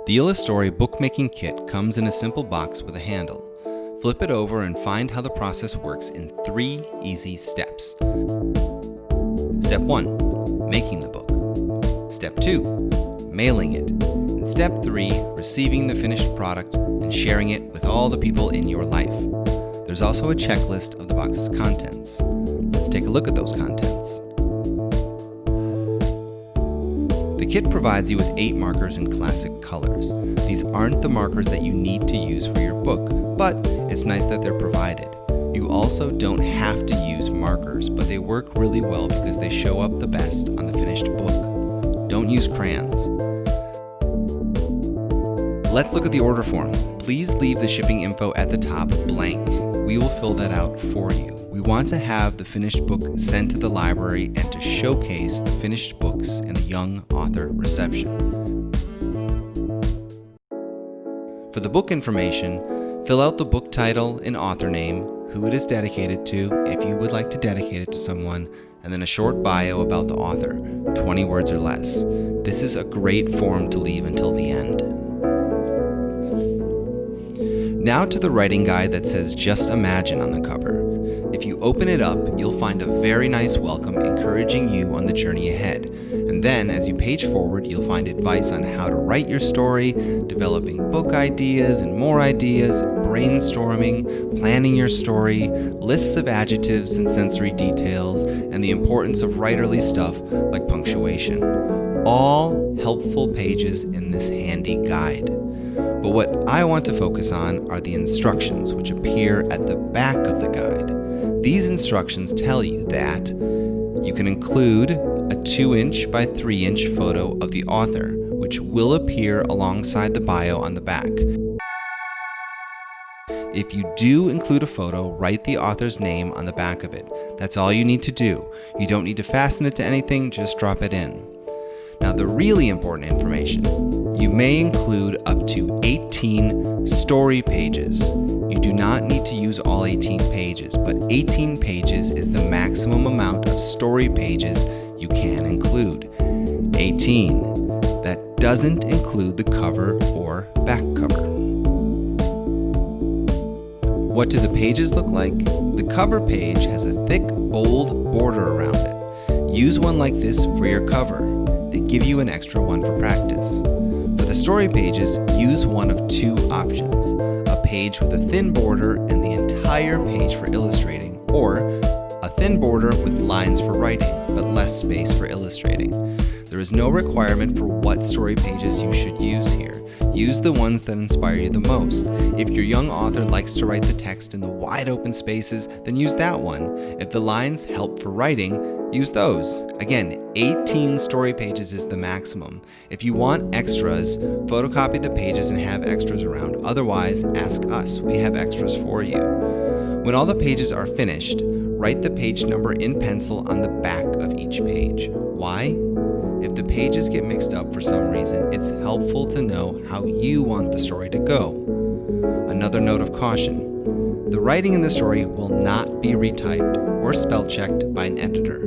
The Illustory bookmaking kit comes in a simple box with a handle. Flip it over and find how the process works in 3 easy steps. Step 1, making the book. Step 2, mailing it. And Step 3, receiving the finished product and sharing it with all the people in your life. There's also a checklist of the box's contents. Let's take a look at those contents. The kit provides you with 8 markers in classic colors. These aren't the markers that you need to use for your book, but it's nice that they're provided. You also don't have to use markers, but they work really well because they show up the best on the finished book. Don't use crayons. Let's look at the order form. Please leave the shipping info at the top blank. We will fill that out for you. We want to have the finished book sent to the library and to showcase the finished books in a young author reception. For the book information, fill out the book title and author name, who it is dedicated to, if you would like to dedicate it to someone, and then a short bio about the author, 20 words or less. This is a great form to leave until the end. Now to the writing guide that says "Just Imagine" on the cover. If you open it up, you'll find a very nice welcome encouraging you on the journey ahead. And then, as you page forward, you'll find advice on how to write your story, developing book ideas and more ideas, brainstorming, planning your story, lists of adjectives and sensory details, and the importance of writerly stuff like punctuation. All helpful pages in this handy guide. But what I want to focus on are the instructions which appear at the back of the guide. These instructions tell you that you can include a 2-inch by 3-inch photo of the author, which will appear alongside the bio on the back. If you do include a photo, write the author's name on the back of it. That's all you need to do. You don't need to fasten it to anything, just drop it in. Now, the really important information. You may include up to 18 story pages. You do not need to use all 18 pages, but 18 pages is the maximum amount of story pages you can include. 18. That doesn't include the cover or back cover. What do the pages look like? The cover page has a thick, bold border around it. Use one like this for your cover. They give you an extra one for practice. For the story pages, use one of 2 options. A page with a thin border and the entire page for illustrating, or a thin border with lines for writing, but less space for illustrating. There is no requirement for what story pages you should use here. Use the ones that inspire you the most. If your young author likes to write the text in the wide open spaces, then use that one. If the lines help for writing, use those. Again, 18 story pages is the maximum. If you want extras, photocopy the pages and have extras around. Otherwise, ask us. We have extras for you. When all the pages are finished, write the page number in pencil on the back of each page. Why? If the pages get mixed up for some reason, it's helpful to know how you want the story to go. Another note of caution. The writing in the story will not be retyped or spell checked by an editor.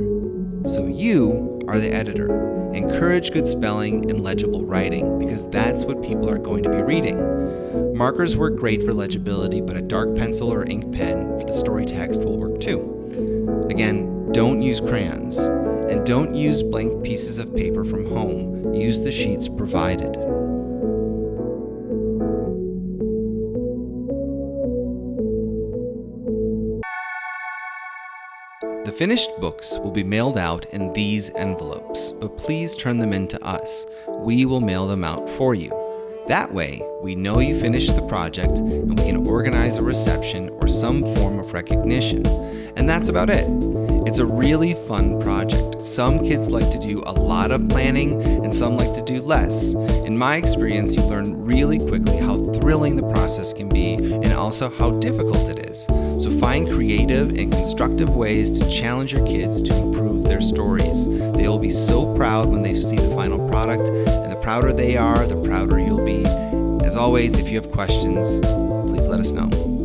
So you are the editor. Encourage good spelling and legible writing because that's what people are going to be reading. Markers work great for legibility, but a dark pencil or ink pen for the story text will work too. Again, don't use crayons. And don't use blank pieces of paper from home. Use the sheets provided. The finished books will be mailed out in these envelopes, but please turn them in to us. We will mail them out for you. That way, we know you finished the project and we can organize a reception or some form of recognition. And that's about it. It's a really fun project. Some kids like to do a lot of planning and some like to do less. In my experience, you learn really quickly how thrilling the process can be and also how difficult it is. So find creative and constructive ways to challenge your kids to improve their stories. They will be so proud when they see the final product, and the prouder they are, the prouder you'll be. As always, if you have questions, please let us know.